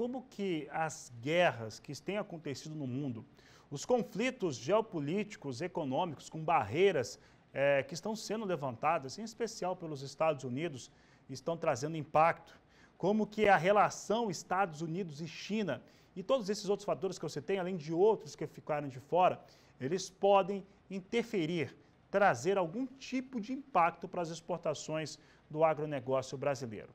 como que as guerras que têm acontecido no mundo, os conflitos geopolíticos, econômicos, com barreiras que estão sendo levantadas, em especial pelos Estados Unidos, estão trazendo impacto. Como que a relação Estados Unidos e China e todos esses outros fatores que você tem, além de outros que ficaram de fora, eles podem interferir, trazer algum tipo de impacto para as exportações do agronegócio brasileiro.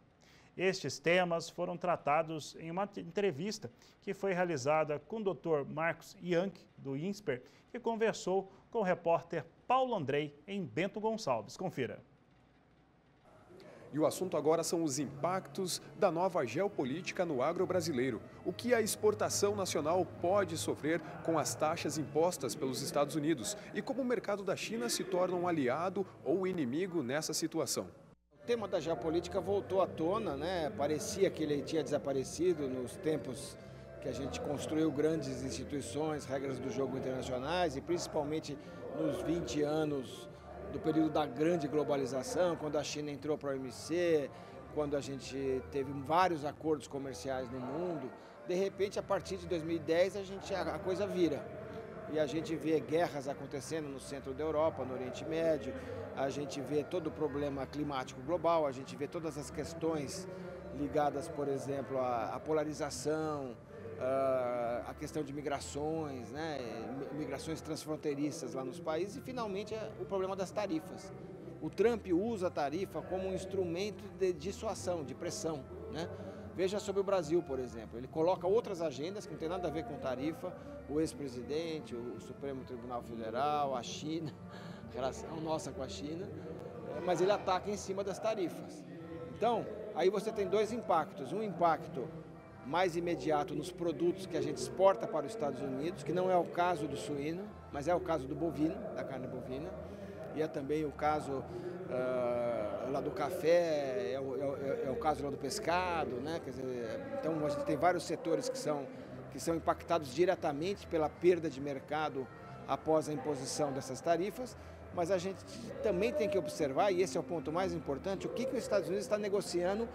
Estes temas foram tratados em uma entrevista que foi realizada com o Dr. Marcos Yankee, do INSPER, que conversou com o repórter Paulo Andrei em Bento Gonçalves. Confira. E o assunto agora são os impactos da nova geopolítica no agro brasileiro. O que a exportação nacional pode sofrer com as taxas impostas pelos Estados Unidos e como o mercado da China se torna um aliado ou inimigo nessa situação. O tema da geopolítica voltou à tona, né? Parecia que ele tinha desaparecido nos tempos que a gente construiu grandes instituições, regras do jogo internacionais e principalmente nos 20 anos do período da grande globalização, quando a China entrou para a OMC, quando a gente teve vários acordos comerciais no mundo. De repente, a partir de 2010, a coisa vira. E a gente vê guerras acontecendo no centro da Europa, no Oriente Médio, a gente vê todo o problema climático global, a gente vê todas as questões ligadas, por exemplo, à polarização, a questão de migrações, né? Migrações transfronteiriças lá nos países e, finalmente, o problema das tarifas. O Trump usa a tarifa como um instrumento de dissuasão, de pressão, né? Veja sobre o Brasil, por exemplo, ele coloca outras agendas que não tem nada a ver com tarifa, o ex-presidente, o Supremo Tribunal Federal, a China, a relação nossa com a China, mas ele ataca em cima das tarifas. Então, aí você tem dois impactos, um impacto mais imediato nos produtos que a gente exporta para os Estados Unidos, que não é o caso do suíno, mas é o caso do bovino, da carne bovina, e é também o caso lá do café, é o caso lá do pescado, né? Quer dizer, então a gente tem vários setores que são impactados diretamente pela perda de mercado após a imposição dessas tarifas, mas a gente também tem que observar, e esse é o ponto mais importante, o que os Estados Unidos está negociando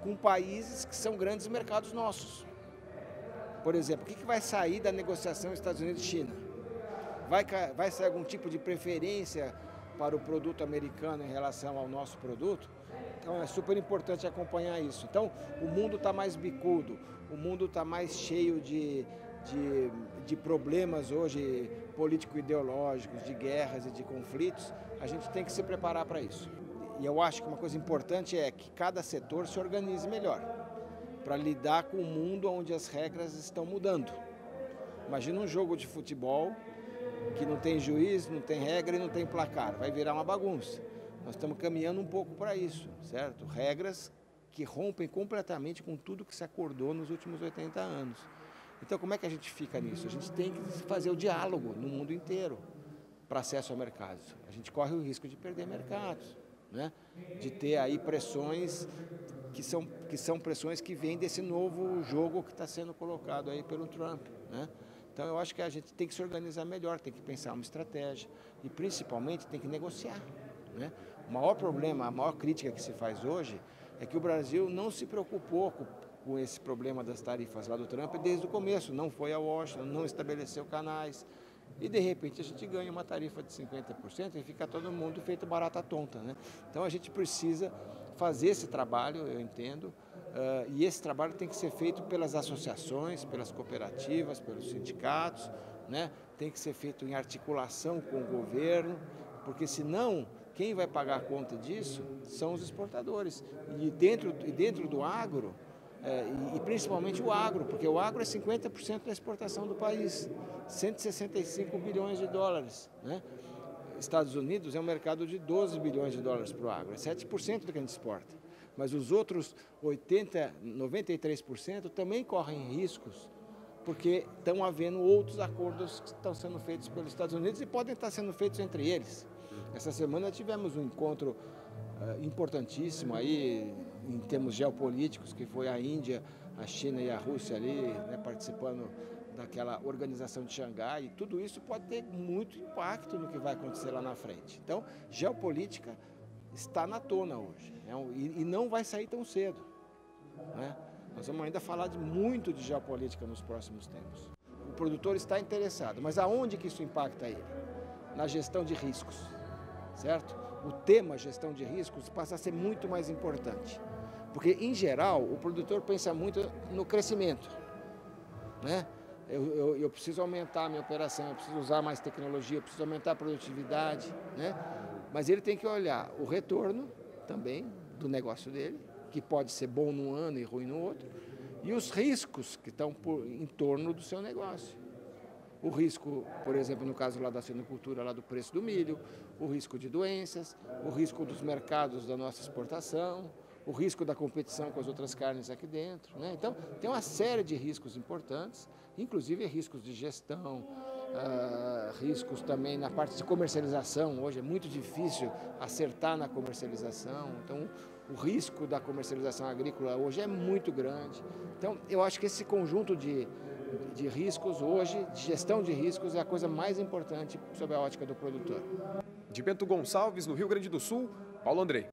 com países que são grandes mercados nossos. Por exemplo, o que vai sair da negociação Estados Unidos-China? Vai sair algum tipo de preferência para o produto americano em relação ao nosso produto? Então é super importante acompanhar isso. Então o mundo está mais bicudo, o mundo está mais cheio de problemas hoje político-ideológicos, de guerras e de conflitos. A gente tem que se preparar para isso. E eu acho que uma coisa importante é que cada setor se organize melhor para lidar com o mundo onde as regras estão mudando. Imagina um jogo de futebol que não tem juiz, não tem regra e não tem placar. Vai virar uma bagunça. Nós estamos caminhando um pouco para isso, certo? Regras que rompem completamente com tudo que se acordou nos últimos 80 anos. Então, como é que a gente fica nisso? A gente tem que fazer o diálogo no mundo inteiro para acesso ao mercado. A gente corre o risco de perder mercados, né? De ter aí pressões que são pressões que vêm desse novo jogo que está sendo colocado aí pelo Trump, né? Então eu acho que a gente tem que se organizar melhor, tem que pensar uma estratégia e principalmente tem que negociar, né? O maior problema, a maior crítica que se faz hoje é que o Brasil não se preocupou com esse problema das tarifas lá do Trump desde o começo, não foi a Washington, não estabeleceu canais. E, de repente, a gente ganha uma tarifa de 50% e fica todo mundo feito barata tonta, né? Então, a gente precisa fazer esse trabalho, eu entendo, e esse trabalho tem que ser feito pelas associações, pelas cooperativas, pelos sindicatos, né? Tem que ser feito em articulação com o governo, porque, senão, quem vai pagar a conta disso são os exportadores. E dentro do agro, e principalmente o agro, porque o agro é 50% da exportação do país, 165 bilhões de dólares, né? Estados Unidos é um mercado de 12 bilhões de dólares para o agro, é 7% do que a gente exporta. Mas os outros 93% também correm riscos, porque estão havendo outros acordos que estão sendo feitos pelos Estados Unidos e podem estar sendo feitos entre eles. Essa semana tivemos um encontro importantíssimo aí, em termos geopolíticos, que foi a Índia, a China e a Rússia ali, né, participando daquela organização de Xangai, e tudo isso pode ter muito impacto no que vai acontecer lá na frente. Então, geopolítica está na tona hoje, né, e não vai sair tão cedo, né? Nós vamos ainda falar muito de geopolítica nos próximos tempos. O produtor está interessado, mas aonde que isso impacta ele? Na gestão de riscos, certo? O tema gestão de riscos passa a ser muito mais importante. Porque, em geral, o produtor pensa muito no crescimento, né? Eu preciso aumentar a minha operação, eu preciso usar mais tecnologia, eu preciso aumentar a produtividade, né? Mas ele tem que olhar o retorno também do negócio dele, que pode ser bom num ano e ruim no outro, e os riscos que estão em torno do seu negócio. O risco, por exemplo, no caso lá da suinocultura, lá do preço do milho, o risco de doenças, o risco dos mercados da nossa exportação, o risco da competição com as outras carnes aqui dentro, né? Então, tem uma série de riscos importantes, inclusive riscos de gestão, riscos também na parte de comercialização. Hoje é muito difícil acertar na comercialização, então o risco da comercialização agrícola hoje é muito grande. Então, eu acho que esse conjunto de riscos hoje, de gestão de riscos, é a coisa mais importante sob a ótica do produtor. De Bento Gonçalves, no Rio Grande do Sul, Paulo Andrei.